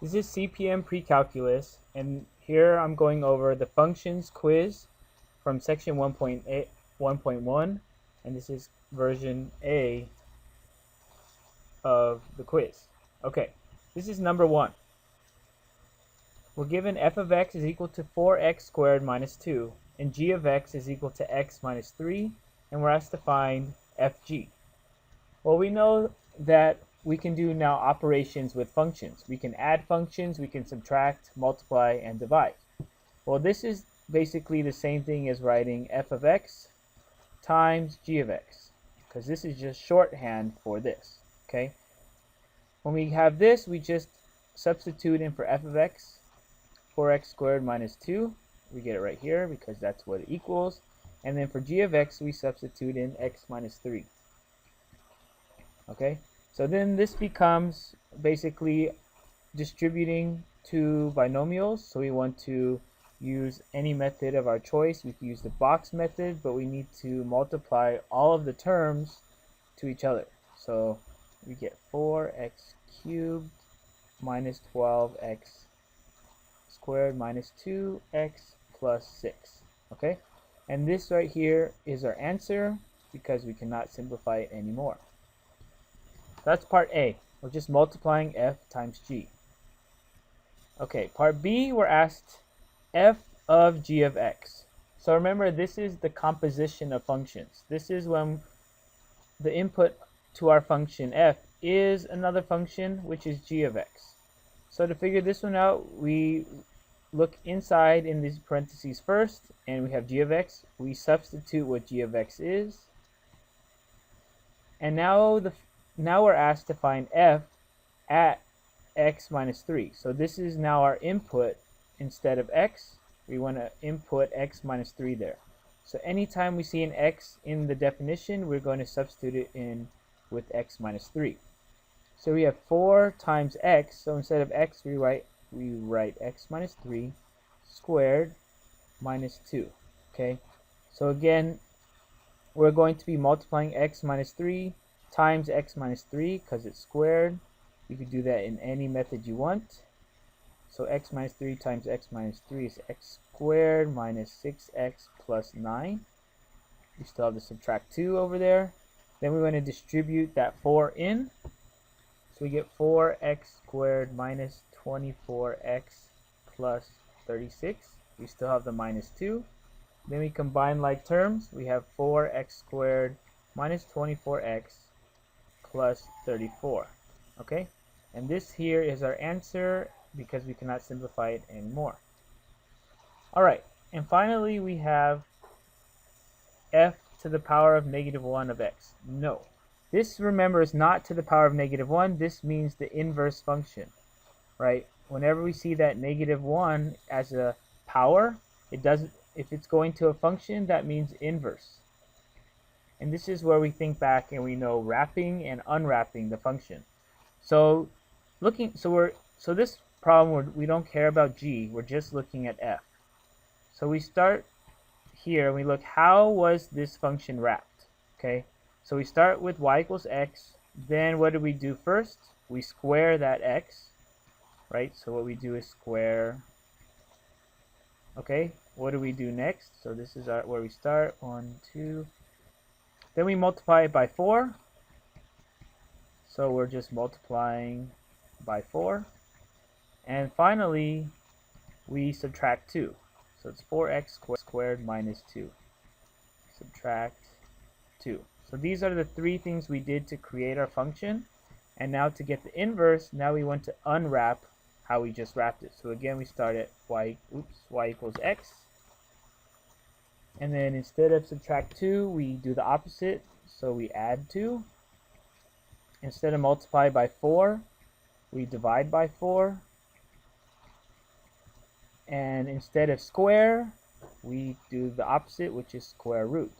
This is CPM Precalculus, and here I'm going over the functions quiz from section 1.1, and this is version A of the quiz. Okay, this is number 1. We're given f of x is equal to 4x squared minus 2, and g of x is equal to x minus 3, and we're asked to find fg. Well, we know that we can do now operations with functions. We can add functions, we can subtract, multiply, and divide. Well, this is basically the same thing as writing f of x times g of x, because this is just shorthand for this, okay? When we have this, we just substitute in for f of x, 4x squared minus 2. We get it right here because that's what it equals. And then for g of x, we substitute in x minus 3. Okay? So then this becomes basically distributing two binomials. So we want to use any method of our choice. We can use the box method, but we need to multiply all of the terms to each other. So we get 4x cubed minus 12x squared minus 2x plus 6. Okay? And this right here is our answer because we cannot simplify it anymore. That's part A. We're just multiplying f times g. Okay, part B, we're asked f of g of x. So remember, this is the composition of functions. This is when the input to our function f is another function, which is g of x. So to figure this one out, we look inside in these parentheses first, and we have g of x. We substitute what g of x is. And now we're asked to find f at x minus 3. So this is now our input. Instead of x, we want to input x minus 3 there. So anytime we see an x in the definition, we're going to substitute it in with x minus 3. So we have 4 times x. So instead of x, we write x minus 3 squared minus 2. Okay, so again, we're going to be multiplying x minus 3 times x minus 3 because it's squared. You could do that in any method you want. So x minus 3 times x minus 3 is x squared minus 6x plus 9. We still have to subtract 2 over there. Then we want to distribute that 4 in. So we get 4x squared minus 24x plus 36. We still have the minus 2. Then we combine like terms. We have 4x squared minus 24x plus 34. Okay? And this here is our answer because we cannot simplify it anymore. Alright, and finally we have f to the power of negative 1 of x. No. This, remember, is not to the power of negative 1. This means the inverse function, right? Whenever we see that negative 1 as a power, it doesn't. If it's going to a function, that means inverse. And this is where we think back and we know wrapping and unwrapping the function. So this problem, we don't care about g. We're just looking at f. So we start here and we look, how was this function wrapped? Okay. So we start with y equals x. Then what do we do first? We square that x, right? So what we do is square. Okay, what do we do next? So this is where we start. 1, 2. Then we multiply it by 4. So we're just multiplying by 4. And finally, we subtract 2. So it's 4x squared minus 2. Subtract 2. So these are the 3 things we did to create our function. And now to get the inverse, now we want to unwrap how we just wrapped it. So again, we start at y equals x. And then instead of subtract 2, we do the opposite. So we add 2. Instead of multiply by 4, we divide by 4. And instead of square, we do the opposite, which is square root.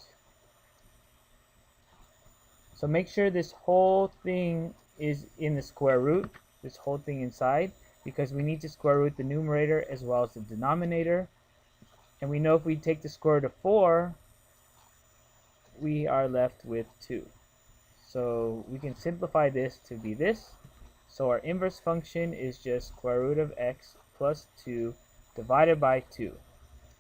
So make sure this whole thing is in the square root, this whole thing inside, because we need to square root the numerator as well as the denominator. And we know if we take the square root of 4, we are left with 2. So we can simplify this to be this. So our inverse function is just square root of x plus 2 divided by 2.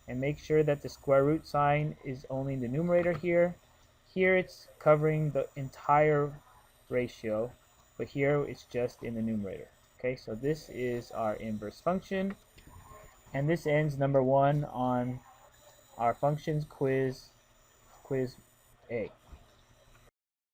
And make sure that the square root sign is only in the numerator here. Here it's covering the entire ratio, but here it's just in the numerator. Okay, so this is our inverse function. And this ends number 1 on our functions quiz A.